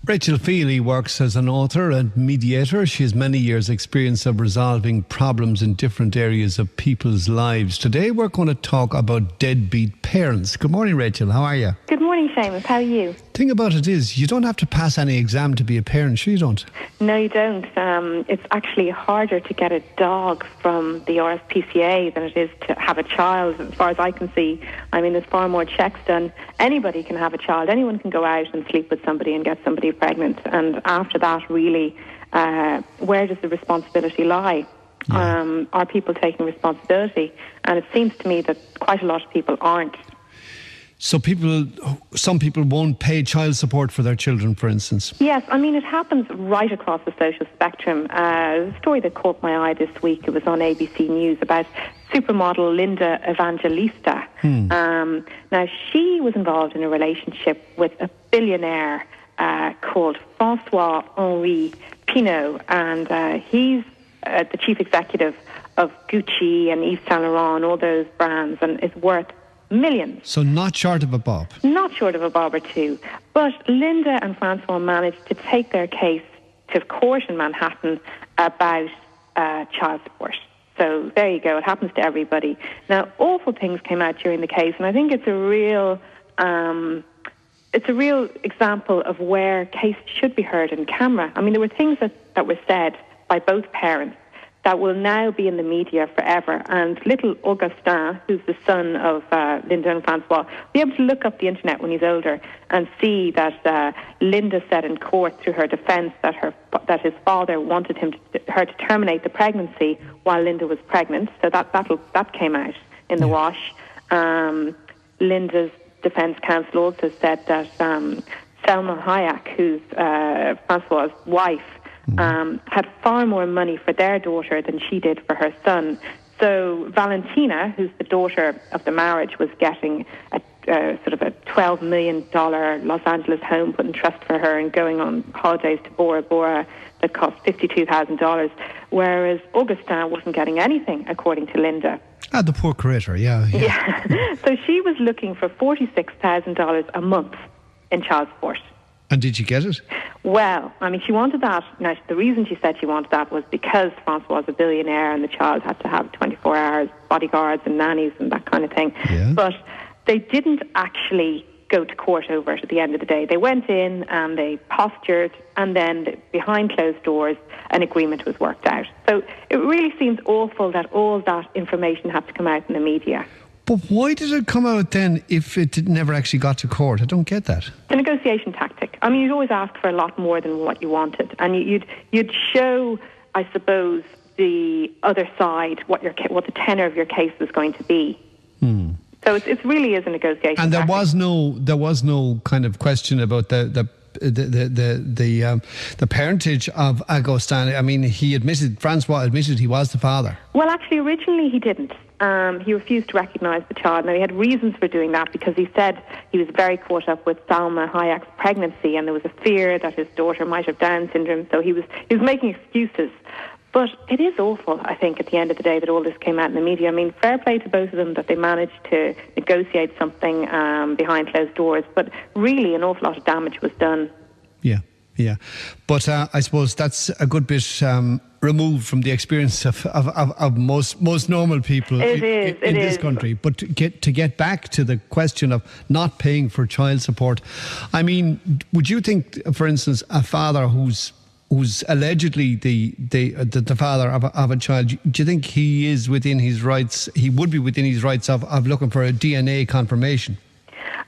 Rachel Fehily works as an author and mediator. She has many years' experience of resolving problems in different areas of people's lives. Today we're going to talk about deadbeat parents. Good morning, Rachel. How are you? Good morning, Seamus. How are you? The thing about it is, you don't have to pass any exam to be a parent, sure you don't? No, you don't. It's actually harder to get a dog from the RSPCA than it is to have a child, as far as I can see. I mean, there's far more checks done. Anybody can have a child. Anyone can go out and sleep with somebody and get somebody pregnant. And after that, really, where does the responsibility lie? Yeah. Are people taking responsibility? And it seems to me that quite a lot of people aren't. So some people won't pay child support for their children, for instance. Yes, I mean, it happens right across the social spectrum. The story that caught my eye this week, it was on ABC News about supermodel Linda Evangelista. Now, she was involved in a relationship with a billionaire called Francois-Henri Pinault, and he's the chief executive of Gucci and Yves Saint Laurent, all those brands, and is worth millions. So not short of a bob. Not short of a bob or two. But Linda and Francois managed to take their case to court in Manhattan about child support. So there you go. It happens to everybody. Now, awful things came out during the case, and I think it's a real example of where case should be heard in camera. I mean, there were things that were said by both parents that will now be in the media forever. And little Augustin, who's the son of Linda and Francois, will be able to look up the internet when he's older and see that Linda said in court through her defence that his father wanted her to terminate the pregnancy while Linda was pregnant. So that came out in the wash. Linda's defence counsel also said that Selma Hayek, who's Francois' wife, had far more money for their daughter than she did for her son. So Valentina, who's the daughter of the marriage, was getting a sort of a $12 million Los Angeles home put in trust for her and going on holidays to Bora Bora that cost $52,000, whereas Augustin wasn't getting anything, according to Linda. Ah, the poor creator, yeah. So she was looking for $46,000 a month in child support. And did you get it? Well, I mean, she wanted that. Now, the reason she said she wanted that was because Francois was a billionaire and the child had to have 24 hours bodyguards and nannies and that kind of thing. Yeah. But they didn't actually go to court over it at the end of the day. They went in and they postured, and then behind closed doors, an agreement was worked out. So it really seems awful that all that information had to come out in the media. But why did it come out then if it never actually got to court? I don't get that. It's a negotiation tactic. I mean, you'd always ask for a lot more than what you wanted. And you'd show, I suppose, the other side what the tenor of your case was going to be. So it really is a negotiation and tactic. There was no kind of question about the parentage of Augustin. I mean, Francois admitted he was the father. Well, actually, originally he didn't. He refused to recognise the child. Now, he had reasons for doing that because he said he was very caught up with Salma Hayek's pregnancy and there was a fear that his daughter might have Down syndrome, so he was making excuses. But it is awful, I think, at the end of the day that all this came out in the media. I mean, fair play to both of them that they managed to negotiate something behind closed doors, but really an awful lot of damage was done. Yeah. But I suppose that's a good bit removed from the experience of most normal people in this country. But to get back to the question of not paying for child support, I mean, would you think, for instance, a father who's allegedly the father of a child, do you think he is within his rights? He would be within his rights of looking for a DNA confirmation?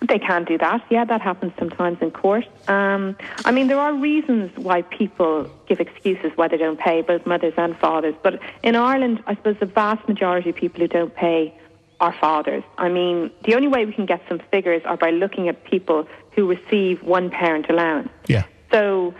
They can do that. Yeah, that happens sometimes in court. I mean, there are reasons why people give excuses why they don't pay, both mothers and fathers. But in Ireland, I suppose the vast majority of people who don't pay are fathers. I mean, the only way we can get some figures are by looking at people who receive one-parent allowance. Yeah. So,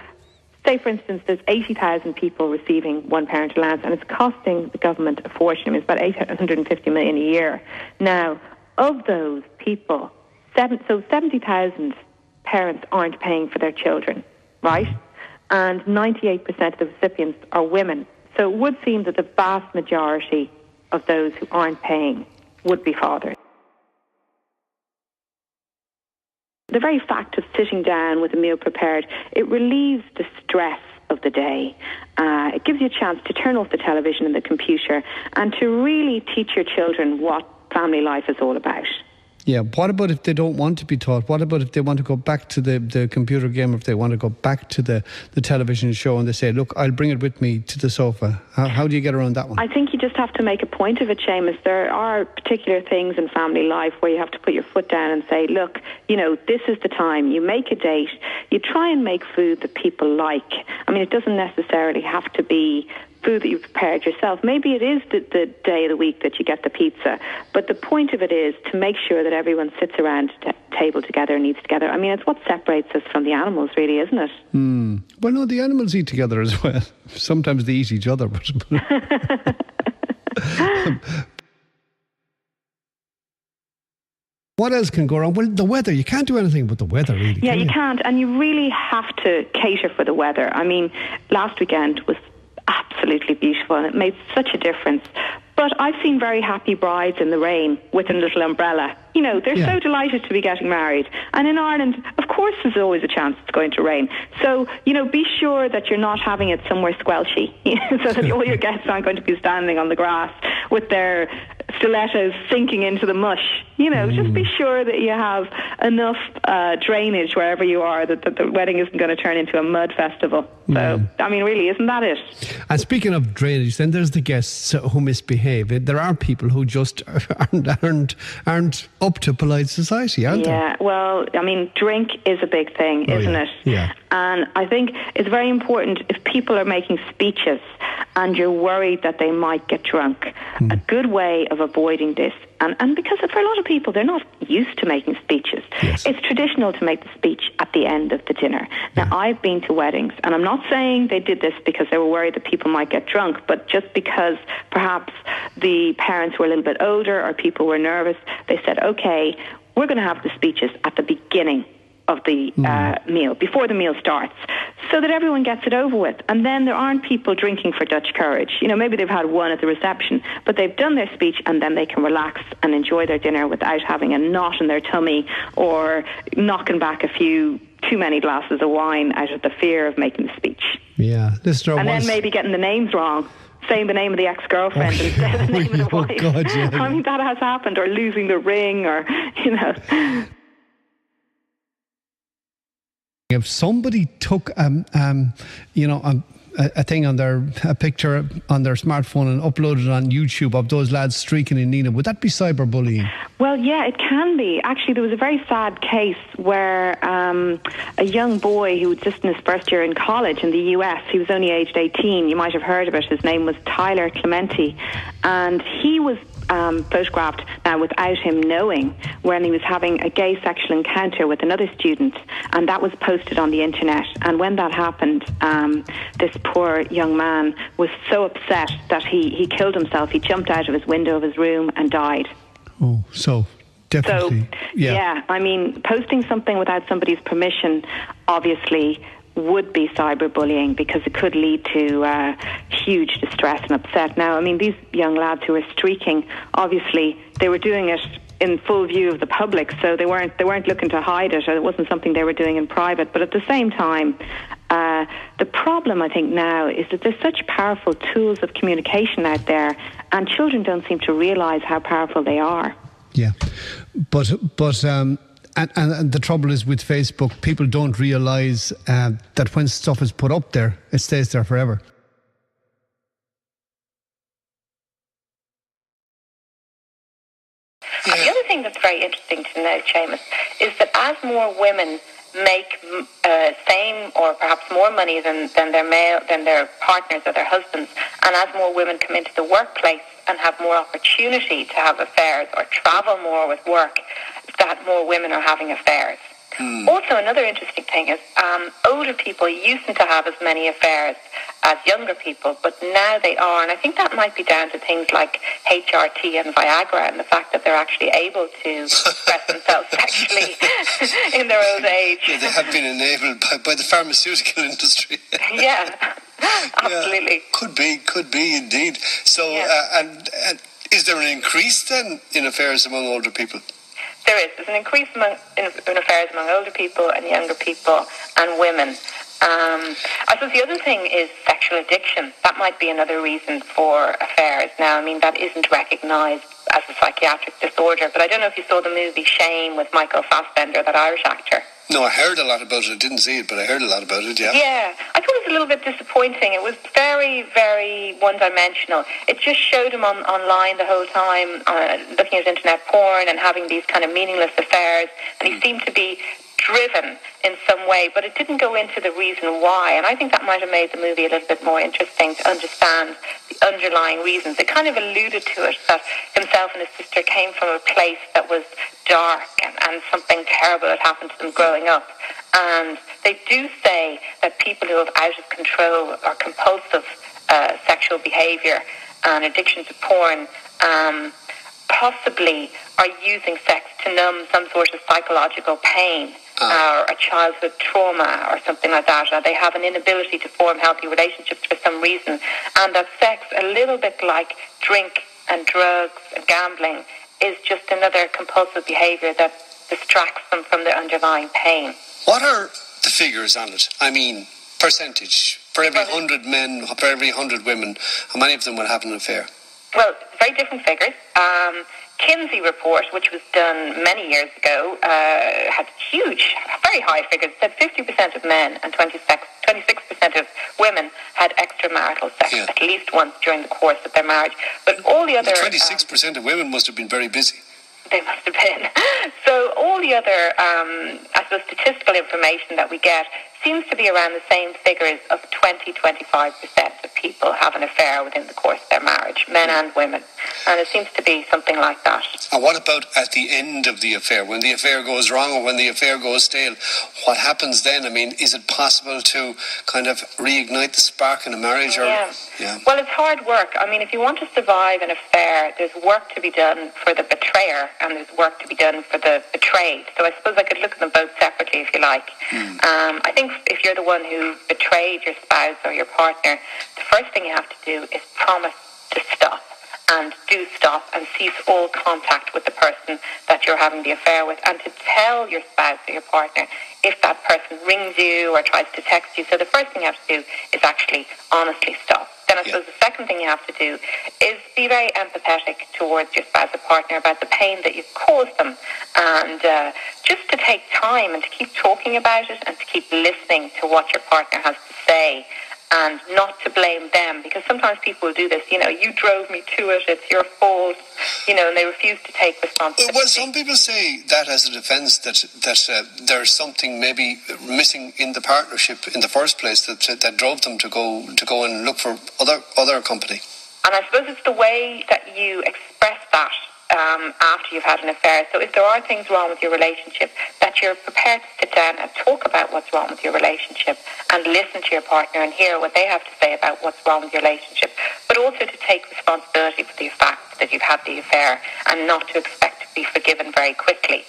say, for instance, there's 80,000 people receiving one-parent allowance, and it's costing the government a fortune. It's about $850 million a year. Now, of those people, 70,000 parents aren't paying for their children, right? And 98% of the recipients are women. So it would seem that the vast majority of those who aren't paying would be fathers. the very fact of sitting down with a meal prepared, it relieves the stress of the day. It gives you a chance to turn off the television and the computer and to really teach your children what family life is all about. Yeah, what about if they don't want to be taught? What about if they want to go back to the computer game, or if they want to go back to the television show and they say, look, I'll bring it with me to the sofa? How do you get around that one? I think you just have to make a point of it, Seamus. There are particular things in family life where you have to put your foot down and say, look, this is the time. You make a date. You try and make food that people like. I mean, it doesn't necessarily have to be food that you've prepared yourself. Maybe it is the day of the week that you get the pizza. But the point of it is to make sure that everyone sits around the table together and eats together. I mean, it's what separates us from the animals, really, isn't it? Well, no, the animals eat together as well. Sometimes they eat each other. But what else can go wrong? Well, the weather. You can't do anything but the weather, really. Yeah, you can't. And you really have to cater for the weather. I mean, last weekend was absolutely beautiful and it made such a difference. But I've seen very happy brides in the rain with a little umbrella. They're so delighted to be getting married. And in Ireland, of course, there's always a chance it's going to rain. So, be sure that you're not having it somewhere squelchy, so that all your guests aren't going to be standing on the grass with their stilettos sinking into the mush. Just be sure that you have enough drainage wherever you are, that the wedding isn't going to turn into a mud festival. So, I mean, really, isn't that it? And speaking of drainage, then there's the guests who misbehave. There are people who just aren't up to polite society, aren't they? Yeah, well, I mean, drink is a big thing, isn't it? Yeah. And I think it's very important if people are making speeches and you're worried that they might get drunk, a good way of avoiding this, and because for a lot of people, they're not used to making speeches. Yes. It's traditional to make the speech at the end of the dinner. Now, I've been to weddings, and I'm not saying they did this because they were worried that people might get drunk, but just because perhaps the parents were a little bit older or people were nervous, they said, okay, we're going to have the speeches at the beginning of the meal, before the meal starts, so that everyone gets it over with. And then there aren't people drinking for Dutch courage. Maybe they've had one at the reception, but they've done their speech and then they can relax and enjoy their dinner without having a knot in their tummy or knocking back a few too many glasses of wine out of the fear of making the speech. Yeah. And then maybe getting the names wrong, saying the name of the ex-girlfriend instead of the name of the wife. God, yeah. I mean, that has happened, or losing the ring, or, If somebody took a thing on a picture on their smartphone and uploaded it on YouTube of those lads streaking in Nina, would that be cyberbullying? Well, yeah, it can be. Actually, there was a very sad case where a young boy who was just in his first year in college in the US, he was only aged 18, you might have heard of it, his name was Tyler Clementi, and he was photographed now without him knowing when he was having a gay sexual encounter with another student, and that was posted on the internet. And when that happened, this poor young man was so upset that he killed himself. He jumped out of his window of his room and died. Oh, so definitely. Yeah, I mean, posting something without somebody's permission obviously would be cyberbullying, because it could lead to huge distress and upset. Now, I mean, these young lads who were streaking, obviously they were doing it in full view of the public, so they weren't looking to hide it, or it wasn't something they were doing in private. But at the same time, the problem, I think, now is that there's such powerful tools of communication out there, and children don't seem to realise how powerful they are. Yeah, but And the trouble is with Facebook, people don't realise that when stuff is put up there, it stays there forever. Yeah. And the other thing that's very interesting to note, Seamus, is that as more women make same or perhaps more money than their partners or their husbands, and as more women come into the workplace and have more opportunity to have affairs or travel more with work, that more women are having affairs. Also, another interesting thing is older people used to have as many affairs as younger people, but now they are, and I think that might be down to things like HRT and Viagra and the fact that they're actually able to express themselves sexually in their old age. Yeah, they have been enabled by the pharmaceutical industry. Yeah, absolutely. Yeah, could be indeed. So, and is there an increase then in affairs among older people? There's an increase in affairs among older people and younger people and women. I suppose the other thing is sexual addiction. That might be another reason for affairs. Now, I mean, that isn't recognised as a psychiatric disorder, but I don't know if you saw the movie Shame with Michael Fassbender, that Irish actor. No, I heard a lot about it. I didn't see it, but I heard a lot about it, yeah. Yeah, I thought it was a little bit disappointing. It was very, very one-dimensional. It just showed him online the whole time, looking at internet porn and having these kind of meaningless affairs, and he seemed to be driven in some way, but it didn't go into the reason why, and I think that might have made the movie a little bit more interesting to understand the underlying reasons. It kind of alluded to it, that himself and his sister came from a place that was dark and something terrible had happened to them growing up. And they do say that people who have out of control or compulsive sexual behaviour and addiction to porn possibly are using sex to numb some sort of psychological pain or a childhood trauma or something like that, or they have an inability to form healthy relationships for some reason, and that sex, a little bit like drink and drugs and gambling, is just another compulsive behaviour that distracts them from their underlying pain. What are the figures on it? I mean, percentage. For every 100 men, for every 100 women, how many of them will have an affair? Well, very different figures. Kinsey report, which was done many years ago, had huge, very high figures. It said 50% of men and 26% of women had extramarital sex at least once during the course of their marriage. But all the other... 26% of women must have been very busy. They must have been. So all the other, I suppose, statistical information that we get seems to be around the same figures of 20-25% of people have an affair within the course of their marriage, men and women. And it seems to be something like that. And what about at the end of the affair, when the affair goes wrong or when the affair goes stale? What happens then? I mean, is it possible to kind of reignite the spark in a marriage? Yeah. Well, it's hard work. I mean, if you want to survive an affair, there's work to be done for the betrayer and there's work to be done for the betrayed. So I suppose I could look at them both separately, if you like. I think if you're the one who betrayed your spouse or your partner, the first thing you have to do is promise to stop. And do stop and cease all contact with the person that you're having the affair with, and to tell your spouse or your partner if that person rings you or tries to text you. So the first thing you have to do is actually honestly stop. Then I suppose the second thing you have to do is be very empathetic towards your spouse or partner about the pain that you've caused them, and just to take time and to keep talking about it and to keep listening to what your partner has to say, and not to blame them, because sometimes people will do this, you drove me to it, it's your fault, and they refuse to take responsibility. Well, some people say that as a defence, that there's something maybe missing in the partnership in the first place that drove them to go and look for other company. And I suppose it's the way that you express that after you've had an affair. So if there are things wrong with your relationship, that you're prepared to sit down and talk about what's wrong with your relationship and listen to your partner and hear what they have to say about what's wrong with your relationship, but also to take responsibility for the fact that you've had the affair and not to expect to be forgiven very quickly.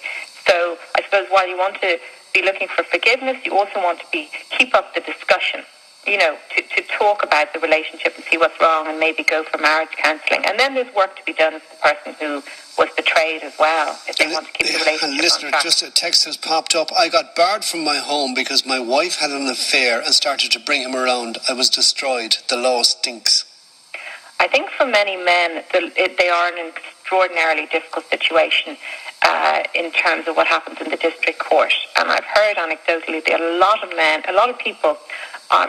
So I suppose while you want to be looking for forgiveness, you also want to keep up the discussion, to talk about the relationship and see what's wrong and maybe go for marriage counselling. And then there's work to be done for the person who was betrayed as well, if they want to keep the relationship and listener, on track. Just a text has popped up. I got barred from my home because my wife had an affair and started to bring him around. I was destroyed. The law stinks. I think for many men, they are in an extraordinarily difficult situation in terms of what happens in the district court. And I've heard anecdotally that a lot of people,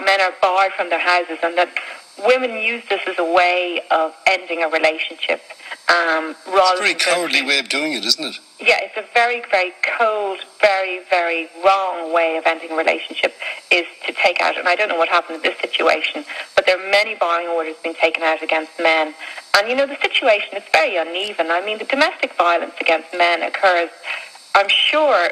men are barred from their houses, and that women use this as a way of ending a relationship. It's a very cowardly way of doing it, isn't it? Yeah, it's a very, very cold, very, very wrong way of ending a relationship, is to take out, and I don't know what happened in this situation, but there are many barring orders being taken out against men. And, the situation is very uneven. I mean, the domestic violence against men occurs, I'm sure,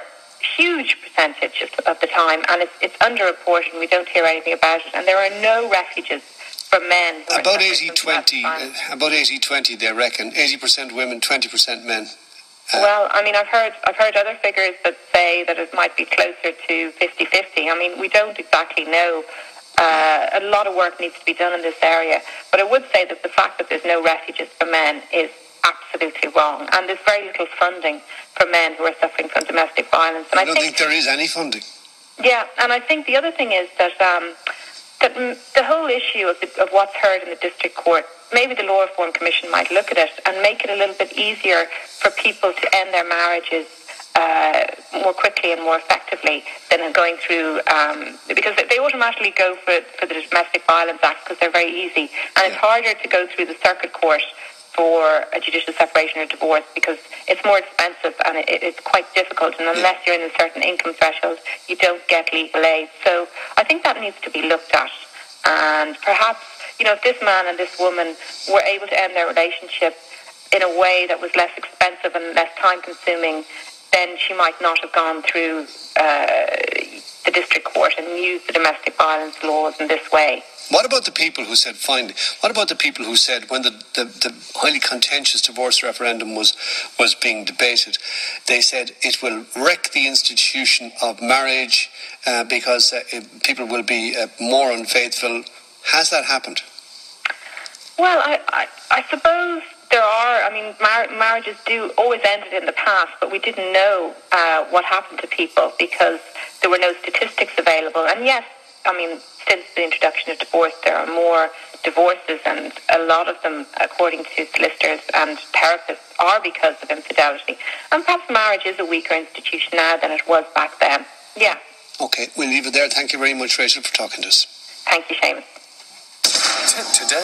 huge percentage of the time, and it's underreported and we don't hear anything about it, and there are no refuges for men. About 80-20 they reckon. 80% women, 20% men. Well, I mean, I've heard other figures that say that it might be closer to 50-50. I mean, we don't exactly know. A lot of work needs to be done in this area, but I would say that the fact that there's no refuges for men is absolutely wrong. And there's very little funding for men who are suffering from domestic violence. And I don't think there is any funding. Yeah, and I think the other thing is that the whole issue of what's heard in the district court, maybe the Law Reform Commission might look at it and make it a little bit easier for people to end their marriages more quickly and more effectively than going through, because they automatically go for the Domestic Violence Act because they're very easy, and it's harder to go through the circuit court for a judicial separation or divorce because it's more expensive and it's quite difficult, and unless you're in a certain income threshold, you don't get legal aid. So I think that needs to be looked at, and perhaps, if this man and this woman were able to end their relationship in a way that was less expensive and less time-consuming, then she might not have gone through the district court and used the domestic violence laws in this way. What about the people who said, finally, what about the people who said when the highly contentious divorce referendum was being debated, they said it will wreck the institution of marriage because people will be more unfaithful. Has that happened? Well, I suppose there are. I mean, marriages do always ended in the past, but we didn't know what happened to people because there were no statistics available. And yes, I mean, since the introduction of divorce, there are more divorces, and a lot of them, according to solicitors and therapists, are because of infidelity. And perhaps marriage is a weaker institution now than it was back then. Yeah. Okay, we'll leave it there. Thank you very much, Rachel, for talking to us. Thank you, Seamus. Today.